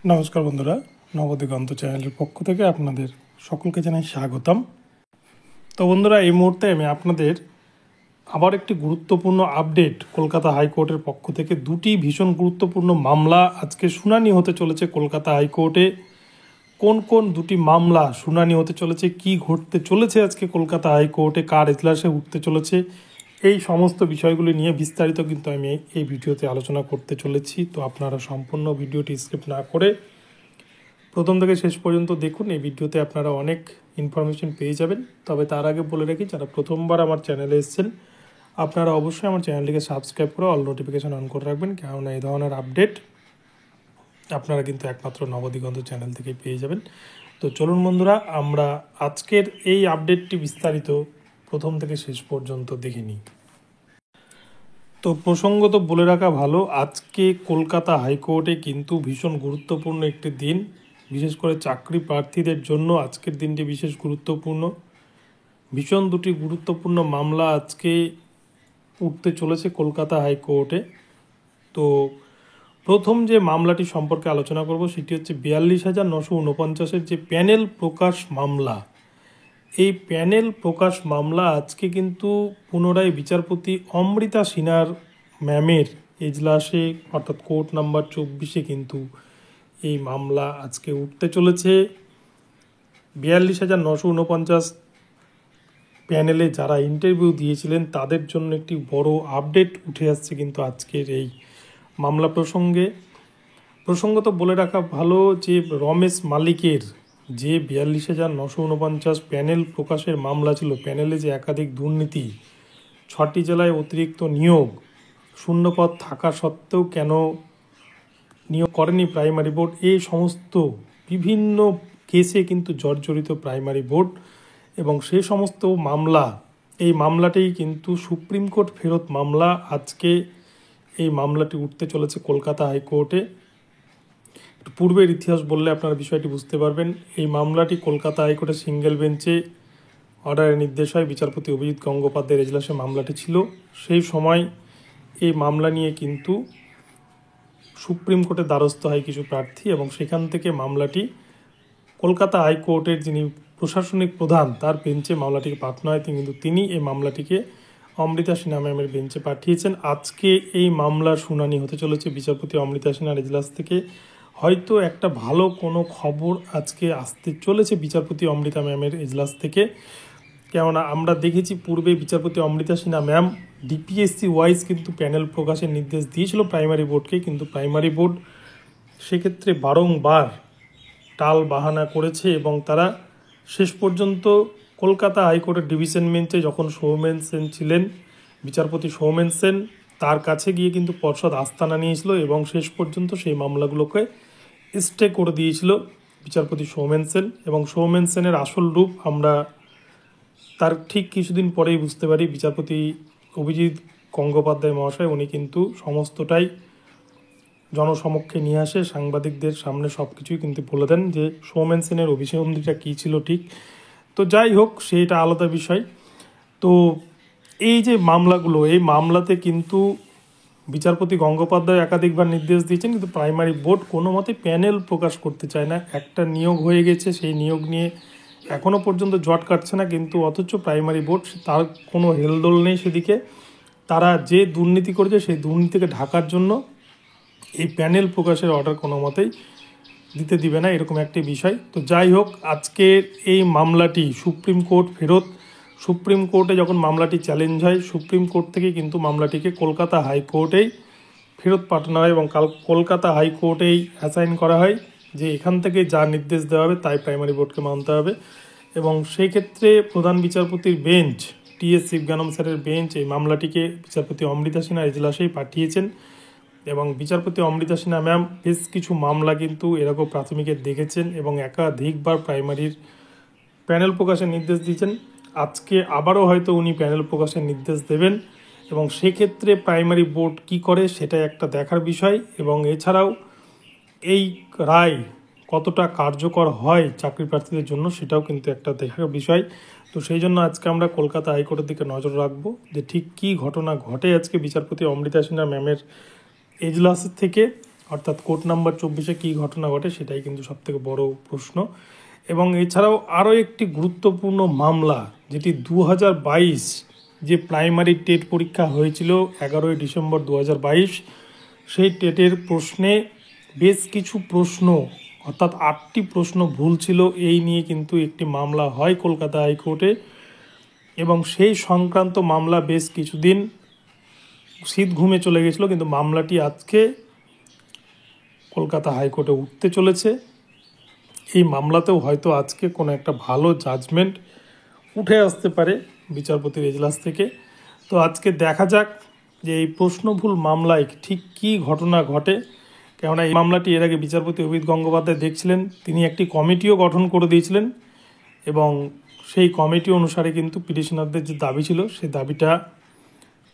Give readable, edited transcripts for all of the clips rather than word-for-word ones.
নমস্কার বন্ধুরা, নবদিগন্ত চ্যানেলের পক্ষ থেকে আপনাদের সকলকে জানাই স্বাগতম। তো বন্ধুরা, এই মুহূর্তে আমি আপনাদের আবার একটি গুরুত্বপূর্ণ আপডেট কলকাতা হাইকোর্টের পক্ষ থেকে দুটি ভীষণ গুরুত্বপূর্ণ মামলা আজকে শুনানি হতে চলেছে কলকাতা হাইকোর্টে। কোন কোন দুটি মামলা শুনানি হতে চলেছে, কি ঘটতে চলেছে আজকে কলকাতা হাইকোর্টে, কার এজলাসে উঠতে চলেছে, এই সমস্ত বিষয়গুলি নিয়ে বিস্তারিত কিন্তু আমি এই ভিডিওতে আলোচনা করতে চলেছি। তো আপনারা সম্পূর্ণ ভিডিওটি স্কিপ না করে প্রথম থেকে শেষ পর্যন্ত দেখুন। এই ভিডিওতে আপনারা অনেক ইনফরমেশন পেয়ে যাবেন। তবে তার আগে বলে রাখি, যারা প্রথমবার আমার চ্যানেলে এসেছেন আপনারা অবশ্যই আমার চ্যানেলটিকে সাবস্ক্রাইব করে অল নোটিফিকেশান অন করে রাখবেন, কেননা এই ধরনের আপডেট আপনারা কিন্তু একমাত্র নবদিগন্ত চ্যানেল থেকেই পেয়ে যাবেন। তো চলুন বন্ধুরা, আমরা আজকের এই আপডেটটি বিস্তারিত প্রথম থেকে শেষ পর্যন্ত দেখে নিই। তো প্রসঙ্গত বলে রাখা ভালো, আজকে কলকাতা হাইকোর্টে কিন্তু ভীষণ গুরুত্বপূর্ণ একটি দিন, বিশেষ করে চাকরি প্রার্থীদের জন্য আজকের দিনটি বিশেষ গুরুত্বপূর্ণ। ভীষণ দুটি গুরুত্বপূর্ণ মামলা আজকে উঠতে চলেছে কলকাতা হাইকোর্টে। তো প্রথম যে মামলাটি সম্পর্কে আলোচনা করব সেটি হচ্ছে 42,949 যে প্যানেল প্রকাশ মামলা। এই প্যানেল প্রকাশ মামলা আজকে কিন্তু পুনরায় বিচারপতি অমৃতা সিনহার ম্যামের এজলাসে অর্থাৎ কোর্ট নাম্বার 24-এ কিন্তু এই মামলা আজকে উঠতে চলেছে। 42,949 প্যানেলে যারা ইন্টারভিউ দিয়েছিলেন তাদের জন্য একটি বড় আপডেট উঠে আসছে কিন্তু আজকের এই মামলা প্রসঙ্গে। প্রসঙ্গত বলে রাখা ভালো যে রমেশ মালিকের যে 42,949 প্যানেল প্রকাশের মামলা ছিল, প্যানেলে যে একাধিক দুর্নীতি, 6টি জেলায় অতিরিক্ত নিয়োগ, শূন্যপদ থাকা সত্ত্বেও কেন নিয়োগ করেনি প্রাইমারি বোর্ড, এই সমস্ত বিভিন্ন কেসে কিন্তু জর্জরিত প্রাইমারি বোর্ড এবং সেই সমস্ত মামলা, এই মামলাটি কিন্তু সুপ্রিম কোর্ট ফেরত মামলা। আজকে এই মামলাটি উঠতে চলেছে কলকাতা হাইকোর্টে। পূর্বের ইতিহাস বললে আপনারা বিষয়টি বুঝতে পারবেন। এই মামলাটি কলকাতা হাইকোর্টের সিঙ্গেল বেঞ্চে অর্ডারের নির্দেশ হয়, বিচারপতি অভিজিৎ গঙ্গোপাধ্যায়ের এজলাসে মামলাটি ছিল। সেই সময় এই মামলা নিয়ে কিন্তু সুপ্রিম কোর্টের দ্বারস্থ হয় কিছু প্রার্থী এবং সেখান থেকে মামলাটি কলকাতা হাইকোর্টের যিনি প্রশাসনিক প্রধান তার বেঞ্চে মামলাটিকে পাঠানো হয়। তিনি এই মামলাটিকে অমৃতা সিনহা ম্যামের বেঞ্চে পাঠিয়েছেন। আজকে এই মামলার শুনানি হতে চলেছে বিচারপতি অমৃতা সিনহার এজলাস থেকে। হয়তো একটা ভালো কোনো খবর আজকে আসতে চলেছে বিচারপতি অমৃতা ম্যামের এজলাস থেকে, কেননা আমরা দেখেছি পূর্বে বিচারপতি Amrita Sinha ma'am DPSC wise কিন্তু প্যানেল প্রকাশের নির্দেশ দিয়েছিল প্রাইমারি বোর্ডকে, কিন্তু প্রাইমারি বোর্ড সেক্ষেত্রে বারংবার টাল বাহানা করেছে এবং তারা শেষ পর্যন্ত কলকাতা হাইকোর্টের ডিভিশন বেঞ্চে যখন সৌমেন সেন ছিলেন, বিচারপতি সৌমেন সেন, তার কাছে গিয়ে কিন্তু পর্ষদ আস্থানা নিয়েছিল এবং শেষ পর্যন্ত সেই মামলাগুলোকে স্টে করে দিয়েছিল বিচারপতি সৌমেন সেন। এবং সৌমেন সেনের আসল রূপ আমরা তার ঠিক কিছুদিন পরেই বুঝতে পারি। বিচারপতি অভিজিৎ গঙ্গোপাধ্যায় মহাশয় উনি কিন্তু সমস্তটাই জনসমক্ষে নিয়ে আসে, সাংবাদিকদের সামনে সব কিছুই কিন্তু বলে দেন যে সৌমেন সেনের অভিসন্ধিটা কী ছিল ঠিক। তো যাই হোক, সেটা আলাদা বিষয়। তো এই যে মামলাগুলো, এই মামলাতে কিন্তু বিচারপতি গঙ্গোপাধ্যায় একাধিকবার নির্দেশ দিয়েছেন, কিন্তু প্রাইমারি বোর্ড কোনো মতে প্যানেল প্রকাশ করতে চায় না। একটা নিয়োগ হয়ে গেছে, সেই নিয়োগ নিয়ে এখনও পর্যন্ত জট কাটছে না, কিন্তু অথচ প্রাইমারি বোর্ড তার কোনো হেলদোল নেই সেদিকে। তারা যে দুর্নীতি করেছে সেই দুর্নীতিকে ঢাকার জন্য এই প্যানেল প্রকাশের অর্ডার কোনো মতেই দিতে দিবে না, এরকম একটি বিষয়। তো যাই হোক, আজকের এই মামলাটি সুপ্রিম কোর্ট ফেরত। সুপ্রিম কোর্টে যখন মামলাটি চ্যালেঞ্জ হয়, সুপ্রিম কোর্ট থেকে কিন্তু মামলাটিকে কলকাতা হাইকোর্টেই ফেরত পাঠানো হয় এবং কলকাতা হাইকোর্টেই অ্যাসাইন করা হয় যে এখান থেকে যা নির্দেশ দেওয়া হবে তাই প্রাইমারি বোর্ডকে মানতে হবে। এবং সেই ক্ষেত্রে প্রধান বিচারপতির বেঞ্চ, টি.এস. শিবজ্ঞানম স্যারের বেঞ্চ এই মামলাটিকে বিচারপতি অমৃতা সিনহা এজলাসেই পাঠিয়েছেন। এবং বিচারপতি অমৃতা সিনহা ম্যাম বেশ কিছু মামলা কিন্তু এরকম প্রাথমিকের দেখেছেন এবং একাধিকবার প্রাইমারির প্যানেল প্রকাশের নির্দেশ দিয়েছেন। আজকে আবারও হয়তো উনি প্যানেল প্রকাশের নির্দেশ দেবেন এবং সেক্ষেত্রে প্রাইমারি বোর্ড কি করে সেটাই একটা দেখার বিষয়। এবং এছাড়াও এই রায় কতটা কার্যকর হয় চাকরি প্রার্থীদের জন্য সেটাও কিন্তু একটা দেখার বিষয়। তো সেই জন্য আজকে আমরা কলকাতা হাইকোর্টের দিকে নজর রাখবো যে ঠিক কী ঘটনা ঘটে আজকে বিচারপতি অমৃতা সিনহা ম্যামের এজলাস থেকে। অর্থাৎ কোর্ট নাম্বার 24-এ কী ঘটনা ঘটে সেটাই কিন্তু সবথেকে বড় প্রশ্ন। এবং এছাড়াও আরও একটি গুরুত্বপূর্ণ মামলা, যেটি 2022 যে প্রাইমারি টেট পরীক্ষা হয়েছিল 11ই ডিসেম্বর 2022, সেই টেটের প্রশ্নে বেশ কিছু প্রশ্ন অর্থাৎ 8টি প্রশ্ন ভুল ছিল, এই নিয়ে কিন্তু একটি মামলা হয় কলকাতা হাইকোর্টে। এবং সেই সংক্রান্ত মামলা বেশ কিছুদিন শীত ঘুমে চলে গেছিলো, কিন্তু মামলাটি আজকে কলকাতা হাইকোর্টে উঠতে চলেছে। এই মামলাতেও হয়তো আজকে কোনো একটা ভালো জাজমেন্ট উঠে আসতে পারে বিচারপতির এজলাস থেকে। তো আজকে দেখা যাক যে এই প্রশ্নভুল মামলায় ঠিক কী ঘটনা ঘটে। কেননা এই মামলাটি এর আগে বিচারপতি অভিজিৎ গঙ্গোপাধ্যায় দেখছিলেন, তিনি একটি কমিটিও গঠন করে দিয়েছিলেন এবং সেই কমিটি অনুসারে কিন্তু পিটিশনারদের যে দাবি ছিল সেই দাবিটা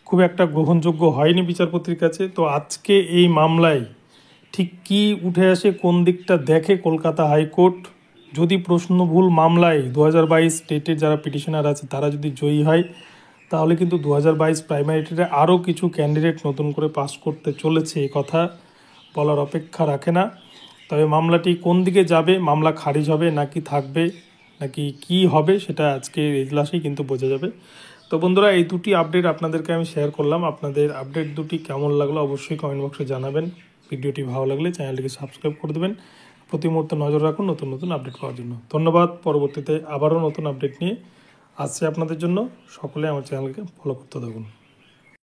খুব একটা গ্রহণযোগ্য হয়নি বিচারপতির কাছে। তো আজকে এই মামলায় ঠিক কী উঠে আসে, কোন দিকটা দেখে কলকাতা হাইকোর্ট, যদি প্রশ্নভুল মামলায় 2022 টেটের যারা পিটিশনার আছে তারা যদি জয়ী হয়, তাহলে কিন্তু 2022 প্রাইমারি টেটে আরও কিছু ক্যান্ডিডেট নতুন করে পাস করতে চলেছে, এ কথা বলার অপেক্ষা রাখে না। তবে মামলাটি কোন দিকে যাবে, মামলা খারিজ হবে নাকি থাকবে নাকি কি হবে, সেটা আজকে এজলাসেই কিন্তু বোঝা যাবে। তো বন্ধুরা, এই দুটি আপডেট আপনাদেরকে আমি শেয়ার করলাম। আপনাদের আপডেট দুটি কেমন লাগলো অবশ্যই কমেন্ট বক্সে জানাবেন। ভিডিওটি ভালো লাগলে চ্যানেলটিকে সাবস্ক্রাইব করে দেবেন। প্রতি মুহূর্তে নজর রাখুন নতুন নতুন আপডেট পাওয়ার জন্য। ধন্যবাদ। পরবর্তীতে আবারও নতুন আপডেট নিয়ে আসছে আপনাদের জন্য। সকলে আমার চ্যানেলকে ফলো করতে থাকুন।